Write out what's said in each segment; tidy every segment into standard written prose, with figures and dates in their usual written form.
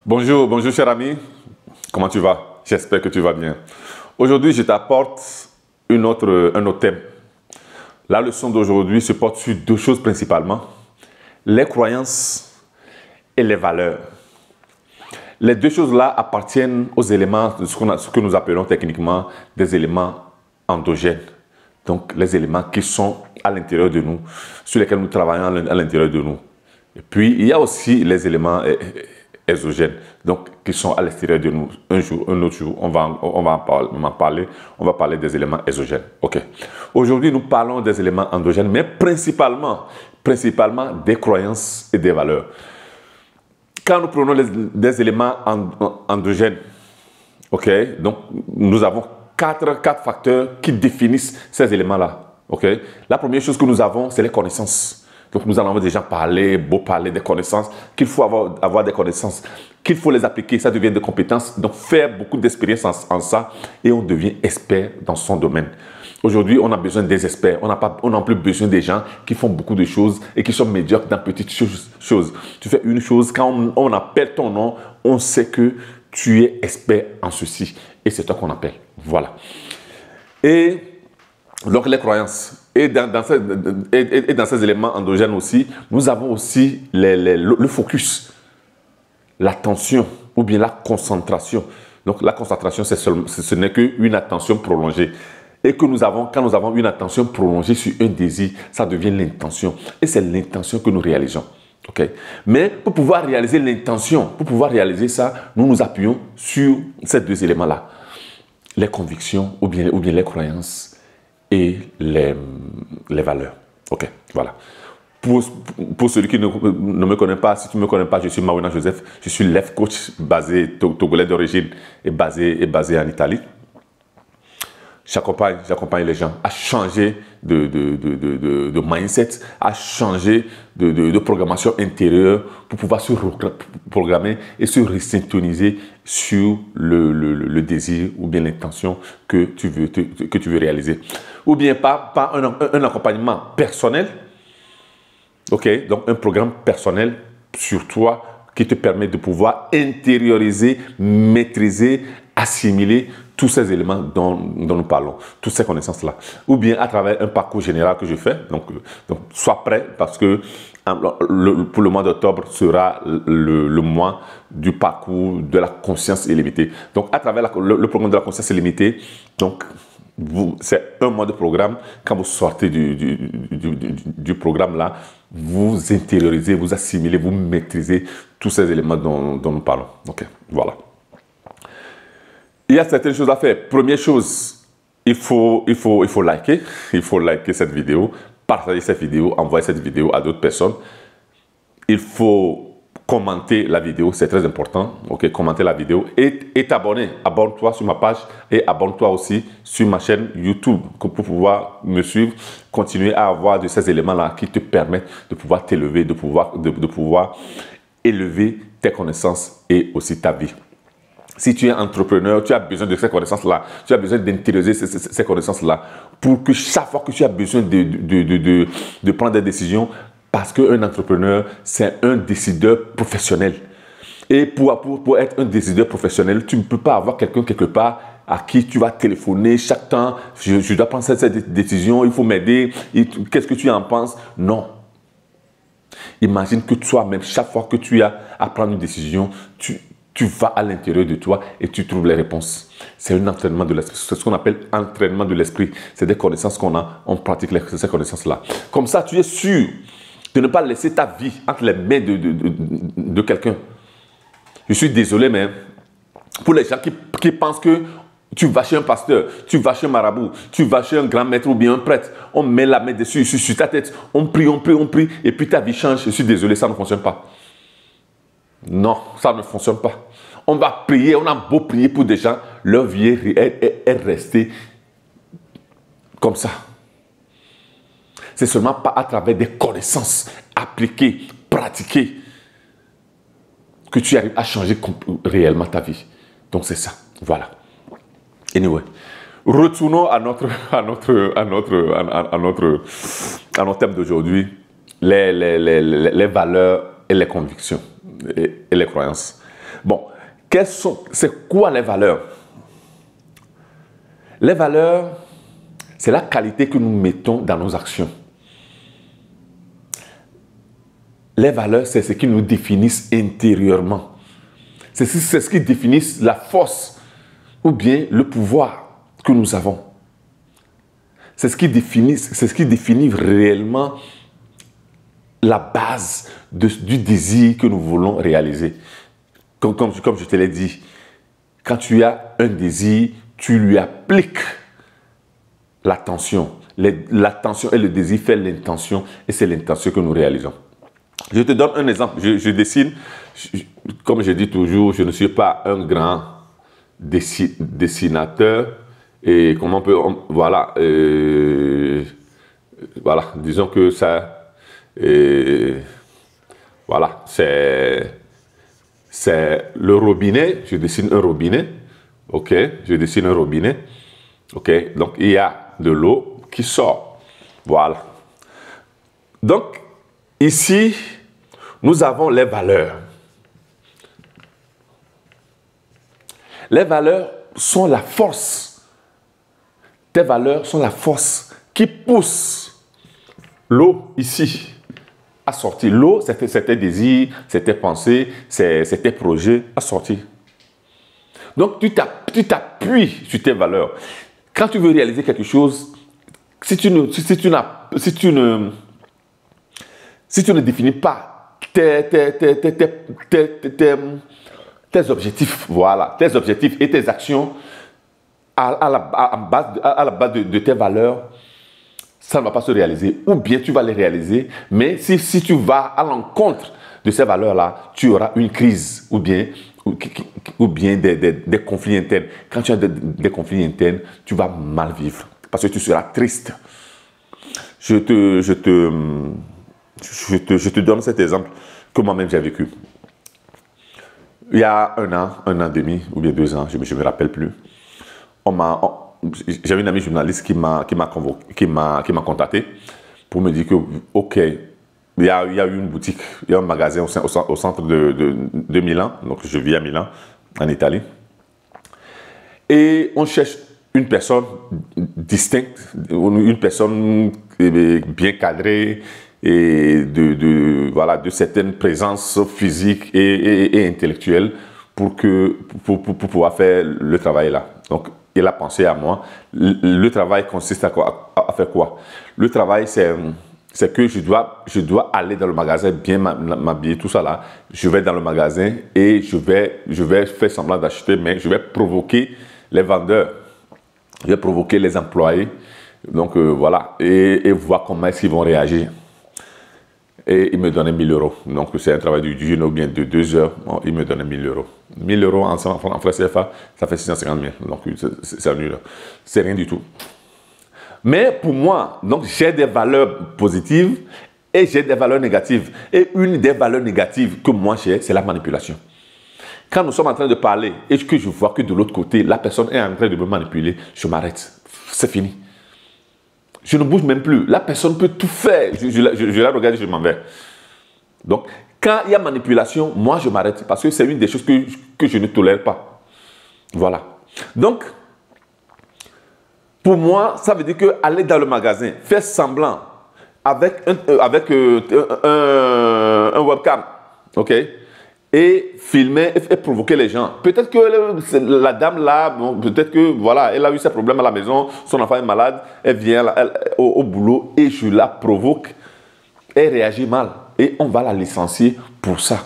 Bonjour, bonjour cher ami, comment tu vas? J'espère que tu vas bien. Aujourd'hui, je t'apporte un autre thème. La leçon d'aujourd'hui se porte sur deux choses principalement, les croyances et les valeurs. Les deux choses-là appartiennent aux éléments de ce que nous appelons techniquement des éléments endogènes. Donc, les éléments qui sont à l'intérieur de nous, sur lesquels nous travaillons à l'intérieur de nous. Et puis, il y a aussi les éléments exogènes, donc qui sont à l'extérieur de nous. Un autre jour, on va parler des éléments exogènes. Ok. Aujourd'hui, nous parlons des éléments endogènes, mais principalement des croyances et des valeurs. Quand nous prenons des éléments endogènes, ok, donc nous avons quatre facteurs qui définissent ces éléments-là. Ok. La première chose que nous avons, c'est les connaissances. Donc nous en avons déjà parlé, des connaissances, qu'il faut avoir des connaissances, qu'il faut les appliquer, ça devient des compétences. Donc faire beaucoup d'expérience en ça et on devient expert dans son domaine. Aujourd'hui, on a besoin des experts, on n'a plus besoin des gens qui font beaucoup de choses et qui sont médiocres dans petites choses. Tu fais une chose, quand on appelle ton nom, on sait que tu es expert en ceci et c'est toi qu'on appelle. Voilà. Et donc les croyances. Et dans ces éléments endogènes aussi, nous avons aussi le focus, l'attention ou bien la concentration. Donc la concentration, ce n'est qu'une attention prolongée. Et que quand nous avons une attention prolongée sur un désir, ça devient l'intention. Et c'est l'intention que nous réalisons. Okay? Mais pour pouvoir réaliser l'intention, pour pouvoir réaliser ça, nous nous appuyons sur ces deux éléments-là. Les convictions ou bien les croyances et les valeurs. Ok, voilà. Pour celui qui ne me connaît pas, si tu ne me connais pas, je suis Mawina Joseph, je suis life coach togolais d'origine et basé en Italie. J'accompagne les gens à changer de mindset, à changer de programmation intérieure pour pouvoir se programmer et se resyntoniser sur le désir ou bien l'intention que tu veux réaliser. Ou bien par un accompagnement personnel, ok, donc un programme personnel sur toi qui te permet de pouvoir intérioriser, maîtriser, assimiler tous ces éléments dont nous parlons, toutes ces connaissances-là. Ou bien à travers un parcours général que je fais. Donc sois prêt parce que pour le mois d'octobre sera le mois du parcours de la conscience illimitée. Donc à travers le programme de la conscience illimitée, donc c'est un mois de programme. Quand vous sortez du programme là, vous intériorisez, vous assimilez, vous maîtrisez tous ces éléments dont nous parlons. Ok, voilà. Il y a certaines choses à faire. Première chose, il faut liker. Il faut liker cette vidéo, partager cette vidéo, envoyer cette vidéo à d'autres personnes. Il faut commenter la vidéo, c'est très important. Ok, commenter la vidéo et t'abonner. Abonne-toi sur ma page et abonne-toi aussi sur ma chaîne YouTube pour pouvoir me suivre, continuer à avoir de ces éléments-là qui te permettent de pouvoir t'élever, de pouvoir élever tes connaissances et aussi ta vie. Si tu es entrepreneur, tu as besoin de ces connaissances-là. Tu as besoin d'intérioriser ces connaissances-là pour que chaque fois que tu as besoin de prendre des décisions, parce qu'un entrepreneur, c'est un décideur professionnel. Et pour être un décideur professionnel, tu ne peux pas avoir quelqu'un quelque part à qui tu vas téléphoner chaque temps. Je dois prendre cette décision, il faut m'aider. Qu'est-ce que tu en penses? Non. Imagine que toi-même, chaque fois que tu as à prendre une décision, tu vas à l'intérieur de toi et tu trouves les réponses. C'est un entraînement de l'esprit. C'est ce qu'on appelle entraînement de l'esprit. C'est des connaissances qu'on a, on pratique ces connaissances-là. Comme ça, tu es sûr de ne pas laisser ta vie entre les mains de quelqu'un. Je suis désolé, mais pour les gens qui pensent que tu vas chez un pasteur, tu vas chez un marabout, tu vas chez un grand maître ou bien un prêtre, on met la main dessus, sur ta tête, on prie, et puis ta vie change. Je suis désolé, ça ne fonctionne pas. Non, ça ne fonctionne pas. On va prier, on a beau prier pour des gens, leur vie est restée comme ça. C'est seulement pas à travers des connaissances appliquées, pratiquées, que tu arrives à changer réellement ta vie. Donc c'est ça, voilà. Anyway, retournons à notre thème d'aujourd'hui, les valeurs et les convictions et les croyances. Bon, c'est quoi les valeurs? Les valeurs, c'est la qualité que nous mettons dans nos actions. Les valeurs, c'est ce qui nous définissent intérieurement. C'est ce qui définit la force ou bien le pouvoir que nous avons. C'est ce qui définit réellement la base du désir que nous voulons réaliser. Comme je te l'ai dit, quand tu as un désir, tu lui appliques l'attention. L'attention et le désir fait l'intention et c'est l'intention que nous réalisons. Je te donne un exemple. Je dessine, comme je dis toujours, je ne suis pas un grand dessinateur. Et comment on peut... voilà. Voilà, disons que ça... voilà, c'est le robinet. Je dessine un robinet. OK, je dessine un robinet. OK, donc il y a de l'eau qui sort. Voilà. Donc, ici, nous avons les valeurs. Les valeurs sont la force. Tes valeurs sont la force qui pousse l'eau ici à sortir. L'eau, c'est tes désirs, c'est tes pensées, c'est tes projets à sortir. Donc, tu t'appuies sur tes valeurs. Quand tu veux réaliser quelque chose, si tu ne définis pas tes objectifs, voilà, tes objectifs et tes actions à la base de tes valeurs, ça ne va pas se réaliser. Ou bien tu vas les réaliser, mais si tu vas à l'encontre de ces valeurs-là, tu auras une crise ou bien des conflits internes. Quand tu as des conflits internes, tu vas mal vivre parce que tu seras triste. Je te donne cet exemple que moi-même j'ai vécu. Il y a un an et demi ou bien 2 ans, je ne me rappelle plus. J'avais une amie journaliste qui m'a contacté pour me dire que, OK, il y a eu une boutique, il y a un magasin au centre de Milan, donc je vis à Milan, en Italie. Et on cherche une personne distincte, une personne bien cadrée et de certaines présences physiques et intellectuelles pour pouvoir faire le travail là. Donc, il a pensé à moi. Le travail consiste à faire quoi? Le travail, c'est que je dois aller dans le magasin, bien m'habiller, tout ça là. Je vais dans le magasin et je vais faire semblant d'acheter, mais je vais provoquer les vendeurs. Je vais provoquer les employés. Donc, voilà. Et voir comment est-ce qu'ils vont réagir. Et il me donnait 1 000 €. Donc, c'est un travail d'une ou bien de 2 heures. Bon, il me donnait 1 000 €. 1 000 € en francs CFA, ça fait 650 000. Donc, c'est nul. C'est rien du tout. Mais pour moi, donc j'ai des valeurs positives et j'ai des valeurs négatives. Et une des valeurs négatives que moi j'ai, c'est la manipulation. Quand nous sommes en train de parler et que je vois que de l'autre côté, la personne est en train de me manipuler, je m'arrête. C'est fini. Je ne bouge même plus. La personne peut tout faire. Je la regarde et je m'en vais. Donc, quand il y a manipulation, moi, je m'arrête. Parce que c'est une des choses que je ne tolère pas. Voilà. Donc, pour moi, ça veut dire qu'aller dans le magasin, faire semblant avec un webcam, ok, et filmer et provoquer les gens. Peut-être que la dame là, bon, peut-être que voilà, elle a eu ses problèmes à la maison, son enfant est malade, elle vient au boulot et je la provoque, elle réagit mal et on va la licencier pour ça.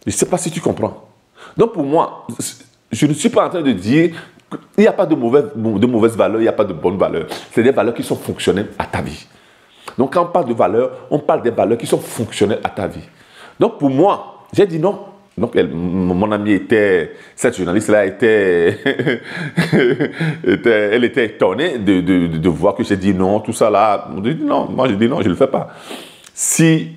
Je ne sais pas si tu comprends. Donc pour moi, je ne suis pas en train de dire qu'il n'y a pas de mauvaises valeurs, il n'y a pas de bonnes valeurs. C'est des valeurs qui sont fonctionnelles à ta vie. Donc quand on parle de valeurs, on parle des valeurs qui sont fonctionnelles à ta vie. Donc pour moi, j'ai dit non. Donc, mon amie cette journaliste-là elle était étonnée de voir que j'ai dit non, tout ça là. Non, moi j'ai dit non, je ne le fais pas. Si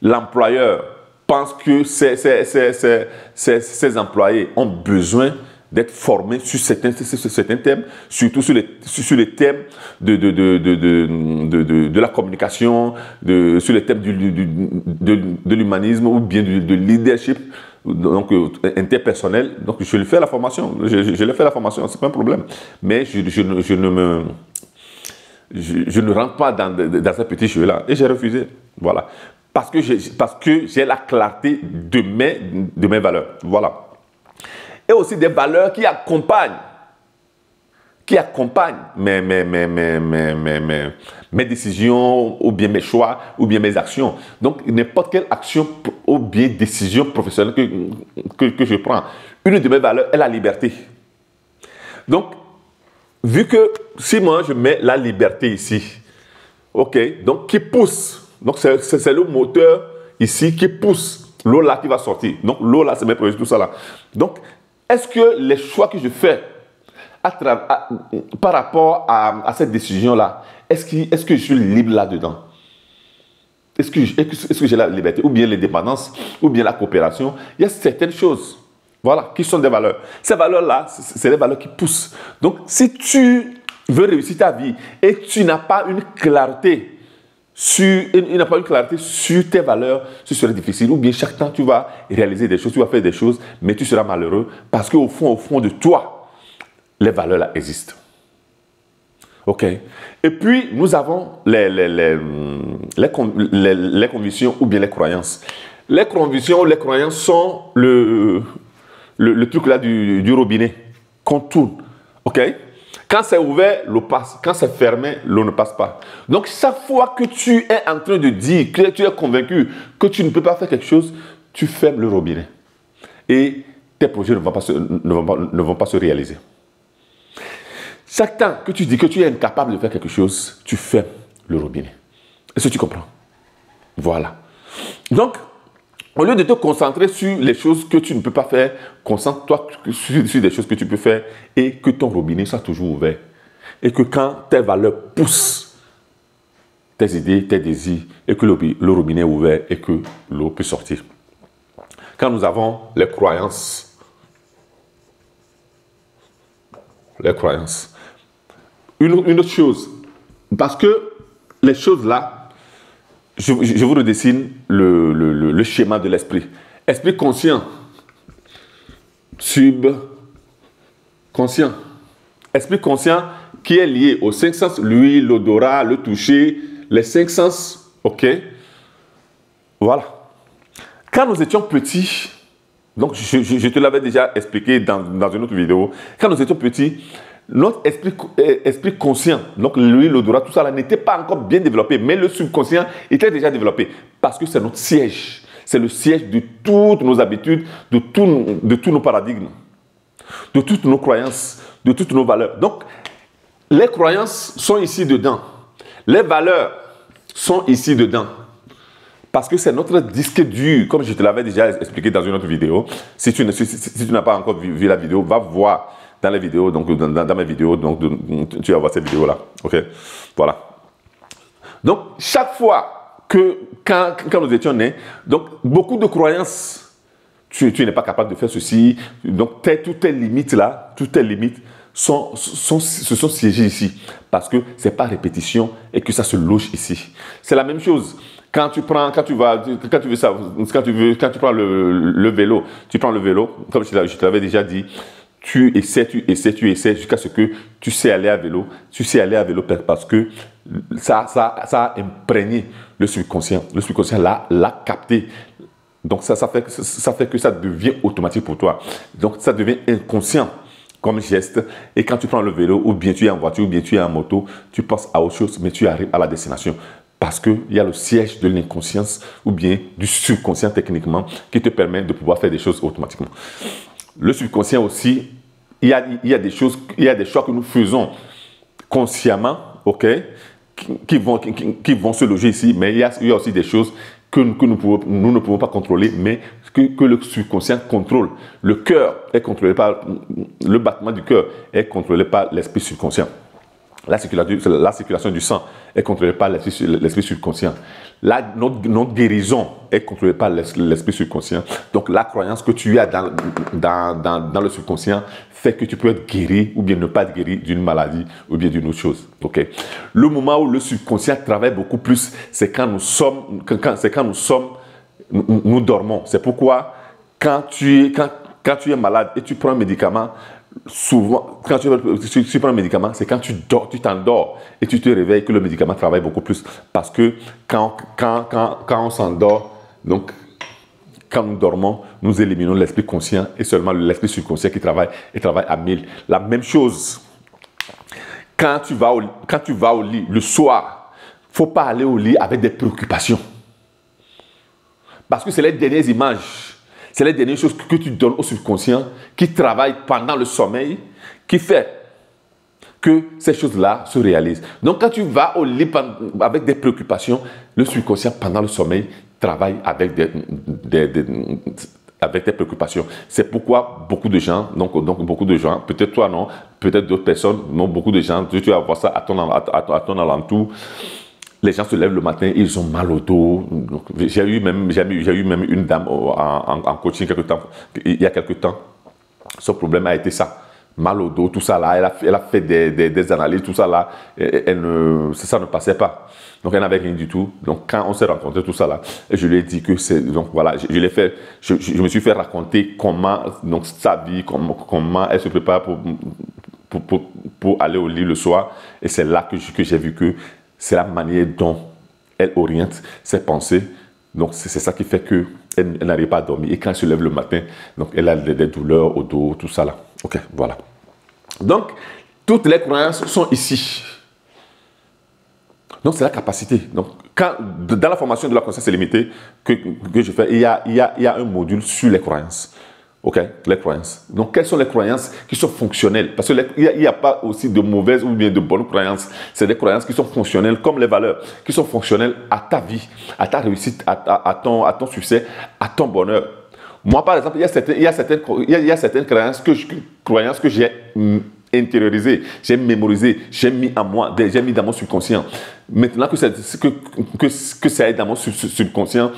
l'employeur pense que ses employés ont besoin d'être formés sur certains thèmes, surtout sur les thèmes de la communication, sur les thèmes de l'humanisme ou bien de leadership. donc, interpersonnel. Donc, je lui fais la formation. Je lui fais la formation, c'est pas un problème. Mais je ne rentre pas dans ce petit jeu-là. Et j'ai refusé. Voilà. Parce que j'ai la clarté de mes valeurs. Voilà. Et aussi des valeurs qui accompagnent mes décisions, ou bien mes choix, ou bien mes actions. Donc, n'importe quelle action ou bien décision professionnelle que je prends, une de mes valeurs est la liberté. Donc, vu que si moi je mets la liberté ici, ok, donc qui pousse, donc c'est le moteur ici qui pousse l'eau là qui va sortir. Donc, l'eau là, c'est mes projets, tout ça là. Donc, est-ce que les choix que je fais par rapport à cette décision-là, est-ce que je suis libre là-dedans? Est-ce que j'ai la liberté? Ou bien l'indépendance, ou bien la coopération? Il y a certaines choses, voilà, qui sont des valeurs. Ces valeurs-là, c'est les valeurs qui poussent. Donc, si tu veux réussir ta vie et tu n'as pas une clarté sur tes valeurs, ce serait difficile. Ou bien chaque temps, tu vas réaliser des choses, tu vas faire des choses, mais tu seras malheureux parce qu'au fond de toi, les valeurs là existent. OK? Et puis, nous avons les convictions ou bien les croyances. Les convictions ou les croyances sont le truc là du robinet qu'on tourne. OK? Quand c'est ouvert, l'eau passe. Quand c'est fermé, l'eau ne passe pas. Donc, chaque fois que tu es en train de dire, que tu es convaincu que tu ne peux pas faire quelque chose, tu fermes le robinet. Et tes projets ne vont pas se réaliser. Chaque temps que tu dis que tu es incapable de faire quelque chose, tu fermes le robinet. Est-ce que tu comprends? Voilà. Donc, au lieu de te concentrer sur les choses que tu ne peux pas faire, concentre-toi sur des choses que tu peux faire et que ton robinet soit toujours ouvert. Et que quand tes valeurs poussent tes idées, tes désirs, et que le robinet est ouvert et que l'eau peut sortir. Quand nous avons les croyances, une autre chose, parce que les choses là, je vous redessine le schéma de l'esprit. Esprit conscient, subconscient. Esprit conscient qui est lié aux 5 sens, l'ouïe, l'odorat, le toucher, les 5 sens, ok? Voilà. Quand nous étions petits, donc je te l'avais déjà expliqué dans une autre vidéo, quand nous étions petits, notre esprit conscient, donc l'ouïe, l'odorat, tout ça n'était pas encore bien développé, mais le subconscient était déjà développé parce que c'est notre siège. C'est le siège de toutes nos habitudes, de tous nos paradigmes, de toutes nos croyances, de toutes nos valeurs. Donc, les croyances sont ici dedans. Les valeurs sont ici dedans. Parce que c'est notre disque dur, comme je te l'avais déjà expliqué dans une autre vidéo. Si tu n'as pas encore vu la vidéo, va voir dans les vidéos, donc dans mes vidéos, donc tu vas voir cette vidéo-là. OK? Voilà. Donc, chaque fois quand nous étions nés, donc beaucoup de croyances, tu n'es pas capable de faire ceci. Donc, toutes tes limites là, toutes tes limites se sont siégées ici. Parce que ce n'est pas répétition et que ça se loge ici. C'est la même chose. Quand tu prends le vélo, comme je te l'avais déjà dit, tu essaies jusqu'à ce que tu sais aller à vélo. Tu sais aller à vélo parce que ça a imprégné le subconscient. Le subconscient l'a capté. Donc ça fait que ça devient automatique pour toi. Donc ça devient inconscient comme geste. Et quand tu prends le vélo, ou bien tu es en voiture, ou bien tu es en moto, tu penses à autre chose, mais tu arrives à la destination. Parce qu'il y a le siège de l'inconscience, ou bien du subconscient techniquement, qui te permet de pouvoir faire des choses automatiquement. Le subconscient aussi, il y a des choses, il y a des choix que nous faisons consciemment, ok, qui vont se loger ici, mais il y a aussi des choses que nous ne pouvons pas contrôler, mais que le subconscient contrôle. Le cœur est contrôlé par, le battement du cœur est contrôlé par l'esprit subconscient. La circulation du sang est contrôlée par l'esprit subconscient. Notre guérison est contrôlée par l'esprit subconscient. Donc, la croyance que tu as dans le subconscient fait que tu peux être guéri ou bien ne pas être guéri d'une maladie ou bien d'une autre chose. Okay? Le moment où le subconscient travaille beaucoup plus, c'est quand nous dormons. C'est pourquoi quand tu es malade et tu prends un médicament, souvent, quand tu prends un médicament, c'est quand tu t'endors et tu te réveilles que le médicament travaille beaucoup plus. Parce que quand on s'endort, donc quand nous dormons, nous éliminons l'esprit conscient et seulement l'esprit subconscient qui travaille et travaille à 1000. La même chose, quand tu vas au lit le soir, il ne faut pas aller au lit avec des préoccupations. Parce que c'est les dernières images, c'est les dernières choses que tu donnes au subconscient qui travaillent pendant le sommeil, qui fait que ces choses-là se réalisent. Donc quand tu vas au lit avec des préoccupations, le subconscient pendant le sommeil travaille avec avec tes préoccupations. C'est pourquoi beaucoup de gens, donc beaucoup de gens, peut-être toi non, peut-être d'autres personnes, non, beaucoup de gens, tu vas voir ça à ton alentour. Les gens se lèvent le matin, ils ont mal au dos. J'ai eu même une dame en coaching il y a quelques temps. Son problème a été ça. Mal au dos, tout ça là. Elle a fait des analyses, tout ça là. Ça ne passait pas. Donc elle n'avait rien du tout. Donc quand on s'est rencontrés, tout ça là, je lui ai dit que c'est. Donc voilà, je me suis fait raconter comment, donc sa vie, comment elle se prépare pour aller au lit le soir. Et c'est là que j'ai vu que c'est la manière dont elle oriente ses pensées. Donc, c'est ça qui fait qu'elle n'arrive pas à dormir. Et quand elle se lève le matin, donc elle a des douleurs au dos, tout ça là. Ok, voilà. Donc, toutes les croyances sont ici. Donc, c'est la capacité. Donc, dans la formation de la conscience illimitée que je fais, il y a un module sur les croyances. Ok, les croyances. Donc, quelles sont les croyances qui sont fonctionnelles? Parce qu'il n'y a pas aussi de mauvaises ou bien de bonnes croyances. C'est des croyances qui sont fonctionnelles comme les valeurs, qui sont fonctionnelles à ta vie, à ta réussite, à ton succès, à ton bonheur. Moi, par exemple, il y a certaines croyances que j'ai intériorisées, j'ai mémorisées, j'ai mis en moi, j'ai mis dans mon subconscient. Maintenant que ça est dans mon subconscient,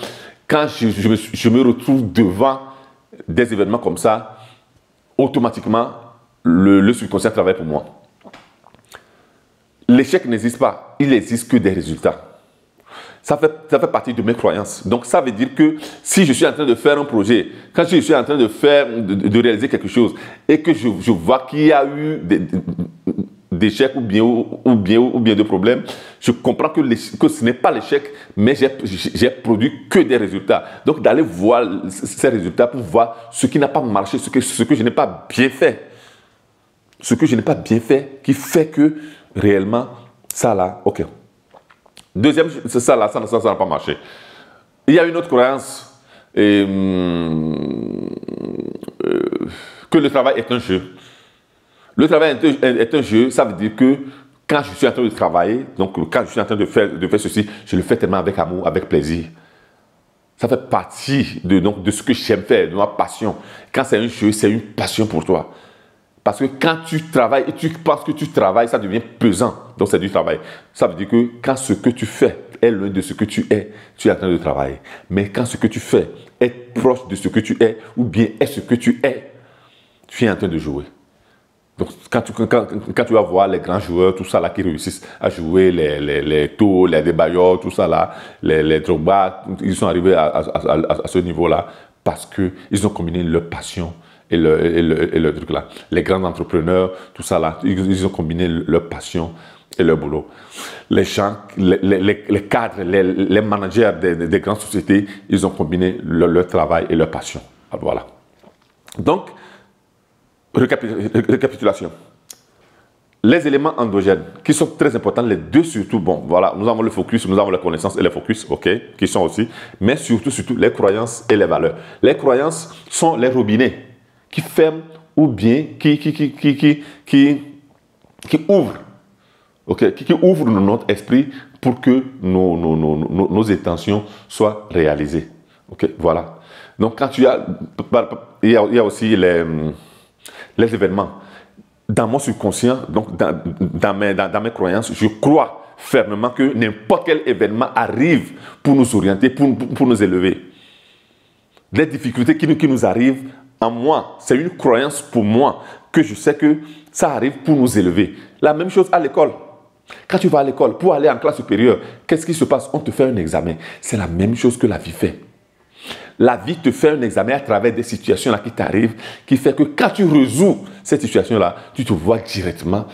quand je me retrouve devant des événements comme ça, automatiquement, le subconscient travaille pour moi. L'échec n'existe pas, il n'existe que des résultats. Ça fait partie de mes croyances. Donc, ça veut dire que si je suis en train de faire un projet, quand je suis en train de réaliser quelque chose et que je vois qu'il y a eu d'échecs ou bien de problèmes, je comprends que ce n'est pas l'échec, mais j'ai produit que des résultats. Donc, d'aller voir ces résultats pour voir ce qui n'a pas marché, ce que je n'ai pas bien fait. Ce que je n'ai pas bien fait, qui fait que réellement, ça là, ok. Deuxième, c'est ça là, ça n'a pas marché. Il y a une autre croyance, que le travail est un jeu. Le travail est un jeu, ça veut dire que quand je suis en train de travailler, donc quand je suis en train de faire ceci, je le fais tellement avec amour, avec plaisir. Ça fait partie de ce que j'aime faire, de ma passion. Quand c'est un jeu, c'est une passion pour toi. Parce que quand tu travailles et tu penses que tu travailles, ça devient pesant. Donc c'est du travail. Ça veut dire que quand ce que tu fais est loin de ce que tu es en train de travailler. Mais quand ce que tu fais est proche de ce que tu es, ou bien est ce que tu es en train de jouer. Donc quand tu vas voir les grands joueurs, tout ça là, qui réussissent à jouer, les Tours, les Adebayor, tout ça là, les Drogba, ils sont arrivés à ce niveau-là parce qu'ils ont combiné leur passion et le truc là. Les grands entrepreneurs, tout ça là, ils ont combiné leur passion et leur boulot. Les gens, les cadres, les managers des grandes sociétés, ils ont combiné leur travail et leur passion. Alors, voilà. Donc, récapitulation. Les éléments endogènes qui sont très importants, les deux surtout, bon, voilà, nous avons le focus, nous avons la connaissance et le focus, ok, qui sont aussi, mais surtout les croyances et les valeurs. Les croyances sont les robinets qui ferment ou bien qui ouvrent, ok, qui ouvrent notre esprit pour que nos intentions soient réalisées, ok, voilà. Donc quand il y a aussi les événements. Dans mon subconscient, donc dans mes croyances, je crois fermement que n'importe quel événement arrive pour nous orienter, pour nous élever. Les difficultés qui nous arrivent, en moi, c'est une croyance pour moi que je sais que ça arrive pour nous élever. La même chose à l'école. Quand tu vas à l'école, pour aller en classe supérieure, qu'est-ce qui se passe? On te fait un examen. C'est la même chose que la vie fait. la vie te fait un examen à travers des situations là qui t'arrivent, qui fait que quand tu résous cette situation-là, tu te vois directement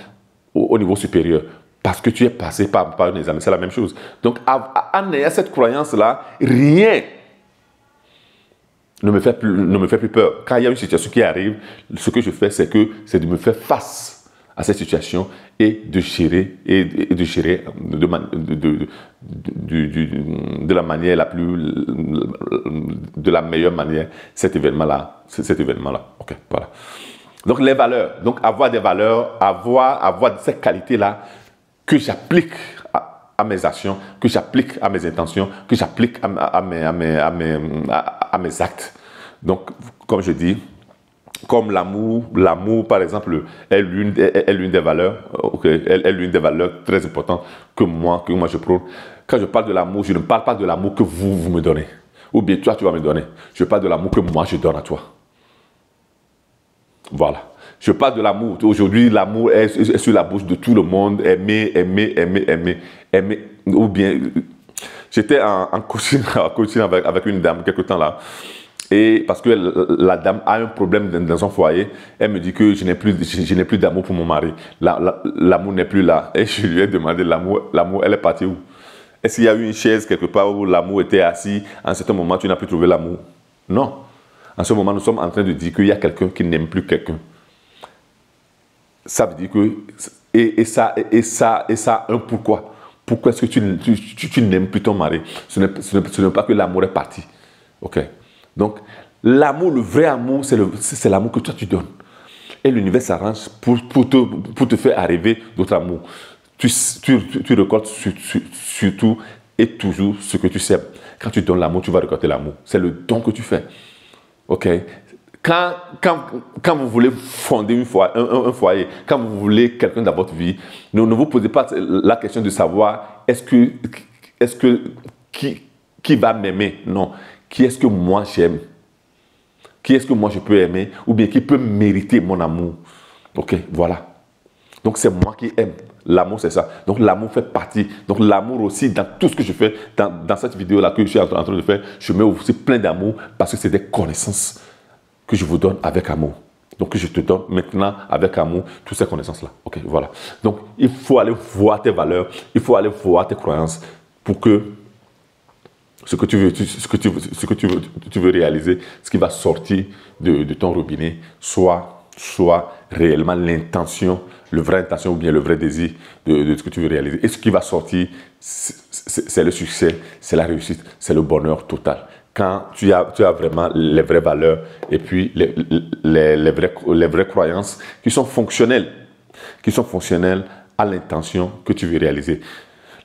au niveau supérieur. Parce que tu es passé par un examen, c'est la même chose. Donc, en ayant cette croyance-là, rien ne me fait plus peur. Quand il y a une situation qui arrive, ce que je fais, c'est de me faire face à cette situation et de gérer de la manière de la meilleure manière cet événement-là. Ok, voilà. Donc les valeurs, donc avoir des valeurs, avoir ces qualités-là que j'applique à mes actions, que j'applique à mes intentions, que j'applique à mes actes. Donc, comme je dis, comme l'amour par exemple est l'une des valeurs, est l'une des valeurs très importantes que moi je prône. Quand je parle de l'amour, je ne parle pas de l'amour que vous me donnez, ou bien toi tu vas me donner. Je parle de l'amour que moi je donne à toi. Voilà. Je parle de l'amour. Aujourd'hui, l'amour est sur la bouche de tout le monde. Aimer. Ou bien, j'étais en coaching avec une dame quelque temps là. Et parce que la dame a un problème dans son foyer, elle me dit que je n'ai plus d'amour pour mon mari. L'amour n'est plus là. Et je lui ai demandé, l'amour, elle est partie où? Est-ce qu'il y a eu une chaise quelque part où l'amour était assis? À un certain moment, tu n'as plus trouvé l'amour? Non. En ce moment, nous sommes en train de dire qu'il y a quelqu'un qui n'aime plus quelqu'un. Ça veut dire que... Et ça a un pourquoi. Pourquoi est-ce que tu n'aimes plus ton mari? Ce n'est pas que l'amour est parti. Ok. Donc, l'amour, le vrai amour, c'est l'amour que toi tu donnes. Et l'univers s'arrange pour te faire arriver d'autres amours. Tu récoltes surtout et toujours ce que tu sèmes. Quand tu donnes l'amour, tu vas récolter l'amour. C'est le don que tu fais. Ok? Quand vous voulez fonder un foyer, quand vous voulez quelqu'un dans votre vie, ne vous posez pas la question de savoir qui va m'aimer. Non. Qui est-ce que moi j'aime? Qui est-ce que moi je peux aimer? Ou bien qui peut mériter mon amour? Ok, voilà. Donc c'est moi qui aime. L'amour, c'est ça. Donc l'amour fait partie. Donc l'amour aussi, dans tout ce que je fais, dans cette vidéo-là que je suis en train de faire, je mets aussi plein d'amour parce que c'est des connaissances que je vous donne avec amour. Donc je te donne maintenant avec amour toutes ces connaissances-là. Ok, voilà. Donc il faut aller voir tes valeurs, il faut aller voir tes croyances pour que ce que tu veux réaliser, ce qui va sortir de ton robinet, soit réellement l'intention, le vrai intention ou bien le vrai désir de ce que tu veux réaliser. Et ce qui va sortir, c'est le succès, c'est la réussite, c'est le bonheur total. Quand tu as vraiment les vraies valeurs et puis les vraies croyances qui sont fonctionnelles à l'intention que tu veux réaliser.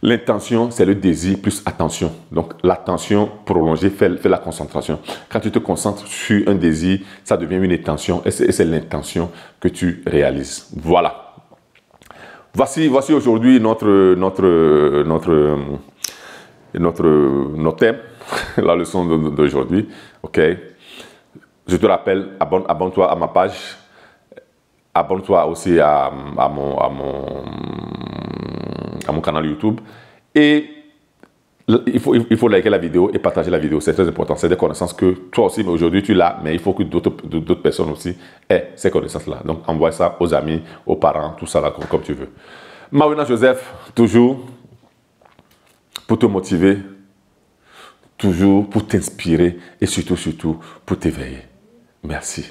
L'intention, c'est le désir plus attention. Donc, l'attention prolongée fait la concentration. Quand tu te concentres sur un désir, ça devient une intention et c'est l'intention que tu réalises. Voilà. Voici aujourd'hui notre thème, la leçon d'aujourd'hui. Ok. Je te rappelle, abonne-toi à ma page. Abonne-toi aussi à mon canal YouTube. Et il faut liker la vidéo et partager la vidéo. C'est très important. C'est des connaissances que toi aussi, aujourd'hui, tu l'as, mais il faut que d'autres personnes aussi aient ces connaissances-là. Donc, envoie ça aux amis, aux parents, tout ça là, comme tu veux. Mawina Joseph, toujours pour te motiver, toujours pour t'inspirer et surtout pour t'éveiller. Merci.